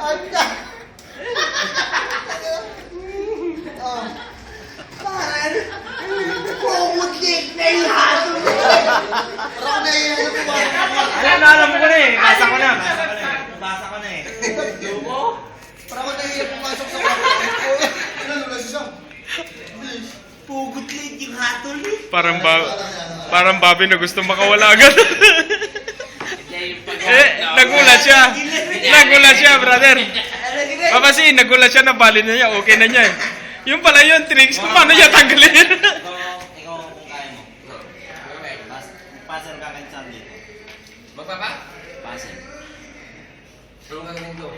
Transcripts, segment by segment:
Anda! Oh. Bakit? Pumutik na yung hato mo! Parang naiyan na po. Alam ko na eh. Basa ko na eh. Dumo? Parang naiyan pumasok sa kwarto. Ano na siya? Pugot late yung hatol eh. Parang Bobby na gusto makawala agad. Nagulat siya, brother. Papasin, nagulat siya na bali na niya, okay na niya eh. Yung pala yun, tricks, kung paano niya tanggalin? Ikaw kung kaya mo. Passer ka kahit saan dito. Magpapa? Passer. Tulong ka ganito.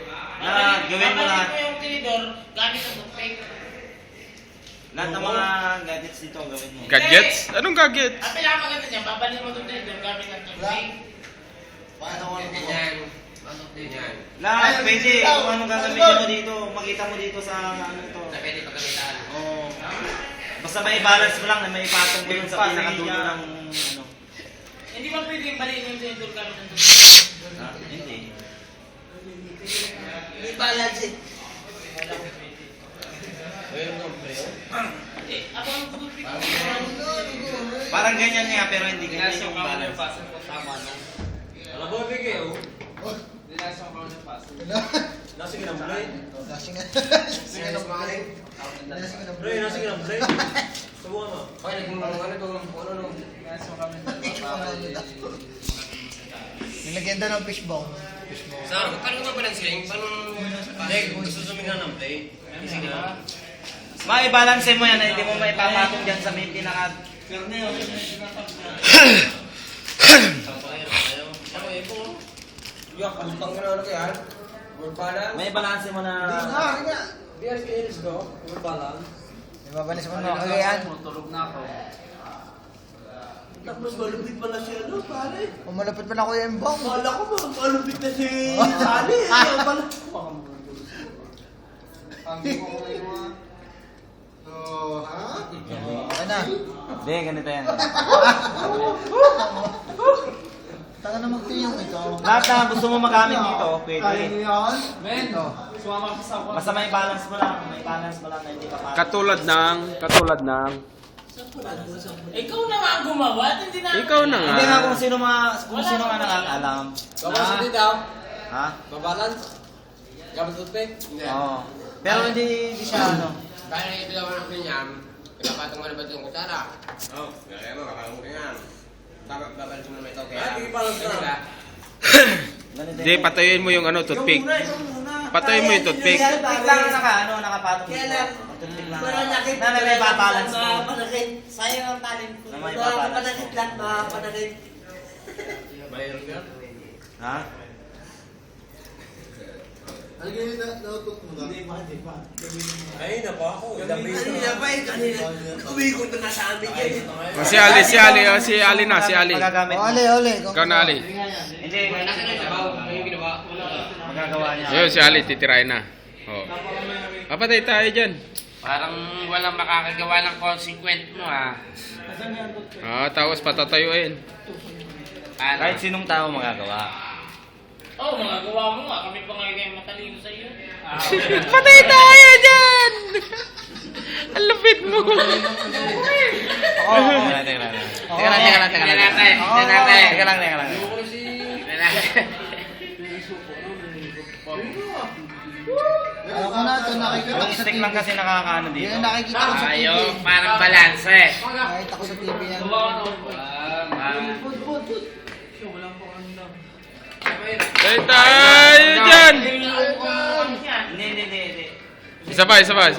Gawin mo lahat. Yung tinidor, gamit ang toothpick. Lahat ng mga gadgets dito, gawin mo. Gadgets? Anong gadgets? Ang pinakamaganda niya, babalin mo itong tinidor gamit ang toothpick. Bakit ako ano po? Yan. Pasok din yan. Lahat, pwede. Kung anong gagamitin mo dito, makita mo dito sa ano to. Na pwede pagkamitaan. Oo. Basta may balance mo lang na may ipatong mo yun sa pinakadulo ng ano. Hindi ba pwede yung balin yung tinidor gamit ang toothpick? Hindi. May balance eh. Ako ang toothpick. Parang ganyan nga, pero hindi ganyan yung balance. Alam mo, bigay oh. Lasing ka ng brain. Lasing ka ng brain. Lasing ka ng brain. Lasing ka ng brain. Subukan mo. Okay, naging ano to, ano. Nilagyan daw ng fishbone. Saan? Paano nga balancing? Paano? Gusto suminga ng play? Sige na. Maibalance mo yan na hindi mo maipapatong dyan sa may pinaka... Yak, alutang mo na ano kaya? Word balance? May balance mo na... BRPLs ko, word balance. Ibabalis mo na kagayan. Tulog na ako. Tapos malupit pala siya, no, pare? Umalapit pa na Kuya Embong. Kala ko ba, malupit na si Sally. Kaya pala. Okay na. Hindi, ganito yan. Taka na magtiyong ito. Lahat na gusto mo magamit dito, pwede. Kaya niyo yun? Men, Basta may balance mo lang. May balance mo lang na hindi papatong. Katulad ng... Ikaw na nga ang gumawa, at hindi na... Ikaw na nga. Hindi nga kung sino nga nakakalam. babalance din daw. Ha? Babalance. Gamit toothpick? Hindi. Oo. Pero hindi siya ano. Kaya na ito naman ang pinyam. Pinapatong mo na ba ito yung kutsara? Oo. Kaya mo, kakalamu ka yan. Babalance mo naman ito kaya. Hindi balance na. Ganito Hindi, patayuin mo yung ano, toothpick. Patayin mo yung toothpick. Toothpick lang nakapatong dito. Toothpick lang. Na may babalance mo. Sayang ang talent ko. Na may babalance mo. Mayroon ka? Ha? Ano ganyan na nautot mo na? Ay, napa ako. Umikot na sa amin yan. Si Ali na. Magagamit mo. Ole. Ikaw na, Ali. Hindi, Ano yung ginawa? magagawa niya. Ayun, si Ali, titirahin na. Oh. Papatay tayo dyan. Parang walang makakagawa ng consequent mo ah. Tapos patatayuin. Kahit sinong tao magagawa. Oo, magagawa mo nga. Kami pa ngayon yung matalino sa iyo. Patay tayo dyan! Ang lupit mo. Teka lang. Ako na ito, nakikita Yung ko sa stick TV. lang kasi nakakaano dito. Yan, nakikita ko sa TV. Ayaw, parang balanse. Nakikita ko sa TV yan. Patay tayo dyan! Hindi. Isa pa. Isa pa.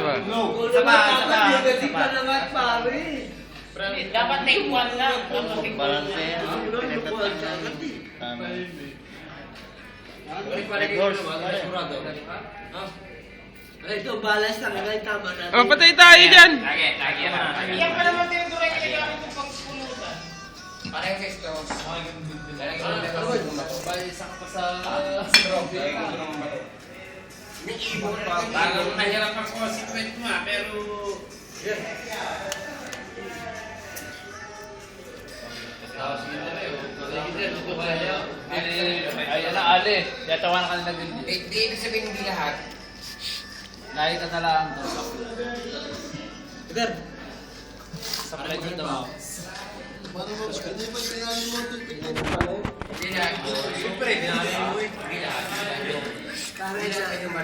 Dapat take one lang. Dapat take one Balance lang. yan. Ito, balance talaga yung tama na. Patay tayo dyan! Lagi. Iyan pa naman tinuturo yung kailangan itong pagpulutan. Parang sa stores. Balisa ka pa sa trophy. May ibon pa. Parang mahirap ang consequent mo ah, pero... Ayun na, bali. Yatawan ka nila ganyan. Di ibig sabihin hindi lahat. Nakita na lang to. Peter. Sa medyo daw. Hindi lahat. Siyempre, binali mo eh. Hindi lahat. Kami na yung